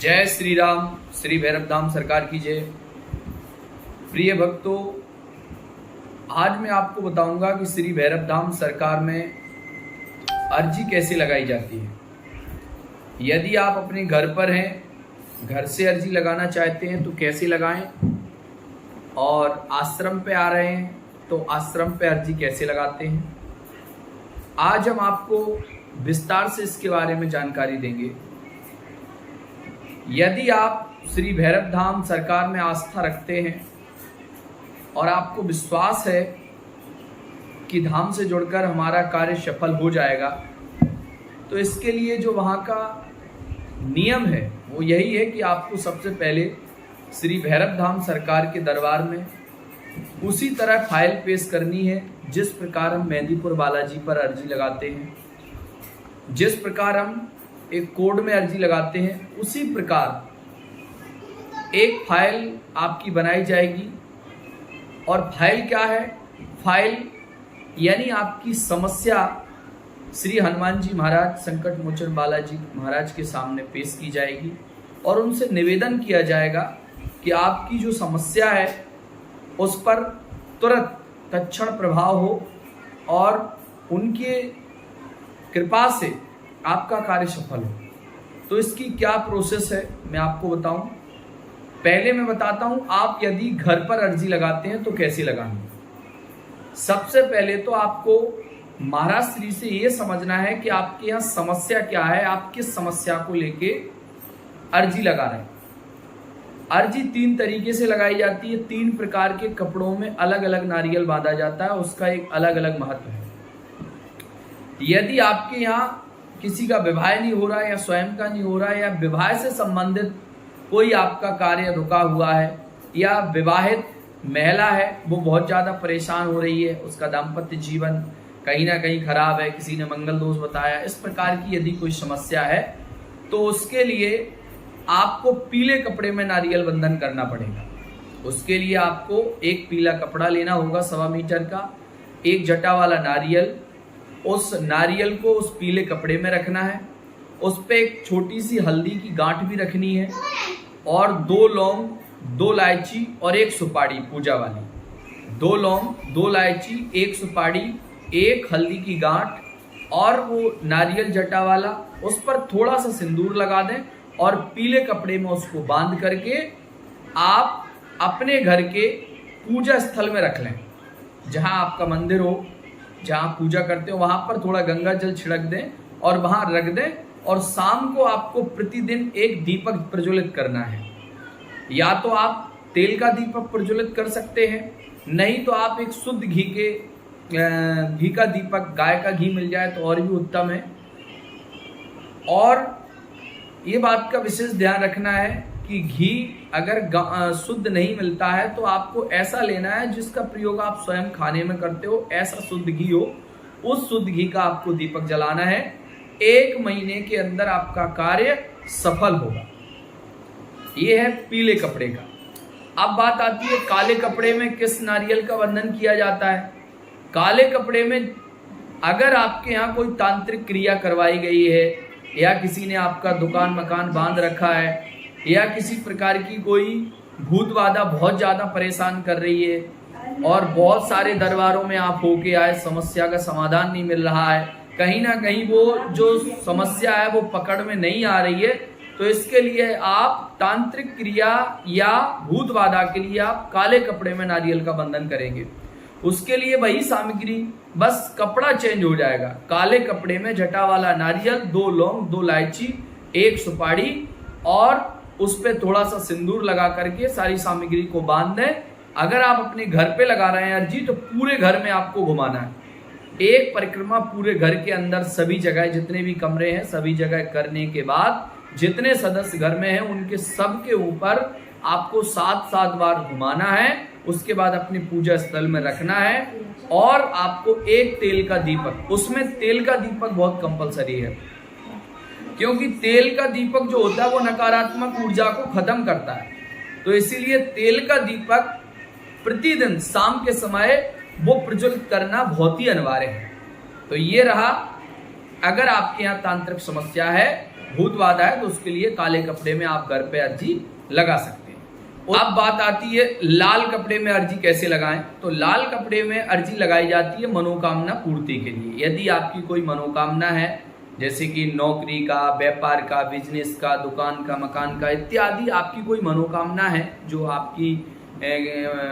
जय श्री राम। श्री भैरव धाम सरकार की जय। प्रिय भक्तों, आज मैं आपको बताऊंगा कि श्री भैरव धाम सरकार में अर्जी कैसे लगाई जाती है। यदि आप अपने घर पर हैं, घर से अर्जी लगाना चाहते हैं तो कैसे लगाएं, और आश्रम पे आ रहे हैं तो आश्रम पे अर्जी कैसे लगाते हैं, आज हम आपको विस्तार से इसके बारे में जानकारी देंगे। यदि आप श्री भैरव धाम सरकार में आस्था रखते हैं और आपको विश्वास है कि धाम से जुड़कर हमारा कार्य सफल हो जाएगा, तो इसके लिए जो वहाँ का नियम है वो यही है कि आपको सबसे पहले श्री भैरव धाम सरकार के दरबार में उसी तरह फाइल पेश करनी है जिस प्रकार हम मेहंदीपुर बालाजी पर अर्जी लगाते हैं, जिस प्रकार हम एक कोड में अर्जी लगाते हैं, उसी प्रकार एक फाइल आपकी बनाई जाएगी। और फाइल क्या है? फाइल यानी आपकी समस्या श्री हनुमान जी महाराज, संकट मोचन बालाजी महाराज के सामने पेश की जाएगी और उनसे निवेदन किया जाएगा कि आपकी जो समस्या है उस पर तुरंत तत्क्षण प्रभाव हो और उनके कृपा से आपका कार्य सफल हो। तो इसकी क्या प्रोसेस है मैं आपको बताऊं। पहले मैं बताता हूं, आप यदि घर पर अर्जी लगाते हैं तो कैसे लगाएं। सबसे पहले तो आपको महाराज श्री से ये समझना है कि आपके यहाँ समस्या क्या है, आप किस समस्या को लेके अर्जी लगा रहे हैं। अर्जी 3 तरीके से लगाई जाती है। 3 प्रकार के कपड़ों में अलग अलग नारियल बांधा जाता है, उसका एक अलग अलग महत्व है। यदि आपके यहाँ किसी का विवाह नहीं हो रहा है या स्वयं का नहीं हो रहा है, या विवाह से संबंधित कोई आपका कार्य रुका हुआ है, या विवाहित महिला है वो बहुत ज़्यादा परेशान हो रही है, उसका दाम्पत्य जीवन कहीं ना कहीं खराब है, किसी ने मंगल दोष बताया, इस प्रकार की यदि कोई समस्या है तो उसके लिए आपको पीले कपड़े में नारियल बंधन करना पड़ेगा। उसके लिए आपको एक पीला कपड़ा लेना होगा 1.25 मीटर का, एक जटा वाला नारियल, उस नारियल को उस पीले कपड़े में रखना है, उस पे एक छोटी सी हल्दी की गांठ भी रखनी है, और 2 लौंग, 2 इलायची और 1 सुपारी पूजा वाली। 2 लौंग, 2 इलायची, 1 सुपारी, 1 हल्दी की गांठ, और वो नारियल जटा वाला, उस पर थोड़ा सा सिंदूर लगा दें और पीले कपड़े में उसको बांध करके आप अपने घर के पूजा स्थल में रख लें। जहां आपका मंदिर हो, जहां पूजा करते हो, वहां पर थोड़ा गंगा जल छिड़क दें और वहां रख दें। और शाम को आपको प्रतिदिन एक दीपक प्रज्वलित करना है। या तो आप तेल का दीपक प्रज्वलित कर सकते हैं, नहीं तो आप एक शुद्ध घी का दीपक, गाय का घी मिल जाए तो और भी उत्तम है। और ये बात का विशेष ध्यान रखना है कि घी अगर शुद्ध नहीं मिलता है तो आपको ऐसा लेना है जिसका प्रयोग आप स्वयं खाने में करते हो, ऐसा शुद्ध घी हो, उस शुद्ध घी का आपको दीपक जलाना है। 1 महीने के अंदर आपका कार्य सफल होगा। ये है पीले कपड़े का। अब बात आती है काले कपड़े में किस नारियल का बंधन किया जाता है। काले कपड़े में अगर आपके यहाँ कोई तांत्रिक क्रिया करवाई गई है, या किसी ने आपका दुकान मकान बांध रखा है, या किसी प्रकार की कोई भूत बाधा बहुत ज़्यादा परेशान कर रही है, और बहुत सारे दरबारों में आप होके आए, समस्या का समाधान नहीं मिल रहा है, कहीं ना कहीं वो जो समस्या है वो पकड़ में नहीं आ रही है, तो इसके लिए आप तांत्रिक क्रिया या भूत बाधा के लिए आप काले कपड़े में नारियल का बंधन करेंगे। उसके लिए वही सामग्री, बस कपड़ा चेंज हो जाएगा। काले कपड़े में जटा वाला नारियल, 2 लौंग, 2 इलायची, 1 सुपारी, और उस पे थोड़ा सा सिंदूर लगा करके सारी सामग्री को बांध दें। अगर आप अपने घर पे लगा रहे हैं अर्जी तो पूरे घर में आपको घुमाना है। एक परिक्रमा पूरे घर के अंदर सभी जगह, जितने भी कमरे हैं सभी जगह करने के बाद जितने सदस्य घर में हैं उनके सबके ऊपर आपको 7 बार घुमाना है। उसके बाद अपनी पूजा स्थल में रखना है, और आपको एक तेल का दीपक, उसमें तेल का दीपक बहुत कंपलसरी है, क्योंकि तेल का दीपक जो होता है वो नकारात्मक ऊर्जा को खत्म करता है। तो इसीलिए तेल का दीपक प्रतिदिन शाम के समय वो प्रज्वलित करना बहुत ही अनिवार्य है। तो ये रहा, अगर आपके यहाँ तांत्रिक समस्या है भूत बाधा है तो उसके लिए काले कपड़े में आप घर पे अर्जी लगा सकते हैं। और अब बात आती है लाल कपड़े में अर्जी कैसे लगाएं। तो लाल कपड़े में अर्जी लगाई जाती है मनोकामना पूर्ति के लिए। यदि आपकी कोई मनोकामना है, जैसे कि नौकरी का, व्यापार का, बिजनेस का, दुकान का, मकान का इत्यादि, आपकी कोई मनोकामना है जो आपकी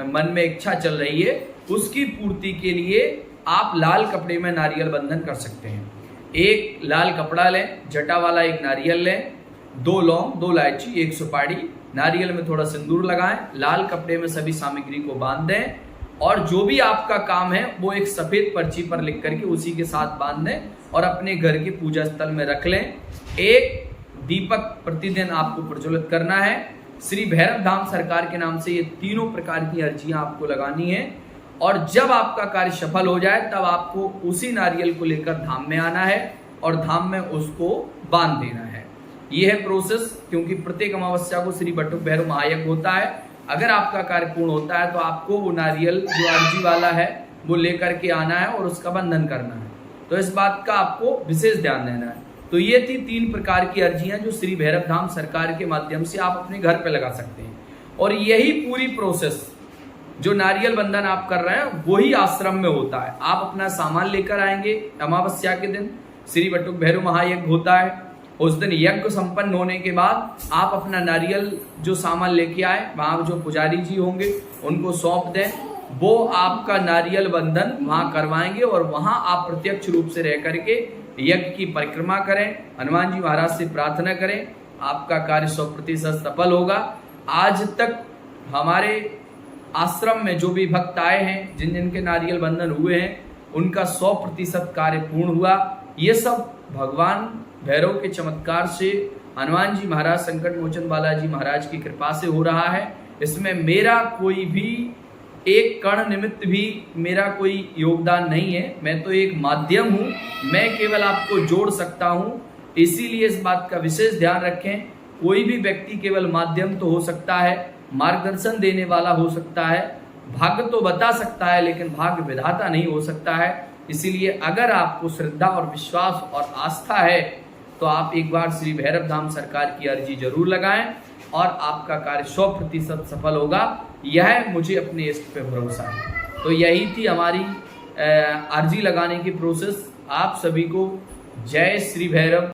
मन में इच्छा चल रही है, उसकी पूर्ति के लिए आप लाल कपड़े में नारियल बंधन कर सकते हैं। एक लाल कपड़ा लें, जटा वाला एक नारियल लें, 2 लौंग, 2 इलायची, 1 सुपारी, नारियल में थोड़ा सिंदूर लगाएं, लाल कपड़े में सभी सामग्री को बांध दें और जो भी आपका काम है वो एक सफेद पर्ची पर लिख करके उसी के साथ बांध दें और अपने घर के पूजा स्थल में रख लें। एक दीपक प्रतिदिन आपको प्रज्वलित करना है। श्री भैरव धाम सरकार के नाम से ये तीनों प्रकार की अर्जियां आपको लगानी है और जब आपका कार्य सफल हो जाए तब आपको उसी नारियल को लेकर धाम में आना है और धाम में उसको बांध देना है। ये है प्रोसेस, क्योंकि प्रत्येक अमावस्या को श्री बटुक भैरव महायज्ञ होता है। अगर आपका कार्य पूर्ण होता है तो आपको वो नारियल जो अर्जी वाला है वो लेकर के आना है और उसका बंधन करना है। तो इस बात का आपको विशेष ध्यान देना है। तो ये थी 3 प्रकार की अर्जियां जो श्री भैरव धाम सरकार के माध्यम से आप अपने घर पे लगा सकते हैं। और यही पूरी प्रोसेस जो नारियल बंधन आप कर रहे हैं वही आश्रम में होता है। आप अपना सामान लेकर आएंगे, अमावस्या के दिन श्री बटुक भैरव महायज्ञ होता है। उस दिन यज्ञ संपन्न होने के बाद आप अपना नारियल जो सामान लेके आए, वहां जो पुजारी जी होंगे उनको सौंप दें, वो आपका नारियल बंधन वहां करवाएंगे और वहां आप प्रत्यक्ष रूप से रह करके यज्ञ की परिक्रमा करें, हनुमान जी महाराज से प्रार्थना करें, आपका कार्य 100% सफल होगा। आज तक हमारे आश्रम में जो भी भक्त आए हैं, जिन जिनके नारियल बंधन हुए हैं, उनका 100% कार्य पूर्ण हुआ। ये सब भगवान भैरव के चमत्कार से, हनुमान जी महाराज, संकट मोचन बालाजी महाराज की कृपा से हो रहा है। इसमें मेरा कोई भी एक कण निमित्त भी मेरा कोई योगदान नहीं है। मैं तो एक माध्यम हूँ, मैं केवल आपको जोड़ सकता हूँ। इसीलिए इस बात का विशेष ध्यान रखें। कोई भी व्यक्ति केवल माध्यम तो हो सकता है, मार्गदर्शन देने वाला हो सकता है, भाग्य तो बता सकता है, लेकिन भाग्य विधाता नहीं हो सकता है। इसीलिए अगर आपको श्रद्धा और विश्वास और आस्था है तो आप एक बार श्री भैरव धाम सरकार की अर्जी जरूर लगाएं और आपका कार्य 100% सफल होगा। यह मुझे अपने इष्ट पे भरोसा है। तो यही थी हमारी अर्जी लगाने की प्रोसेस। आप सभी को जय श्री भैरव।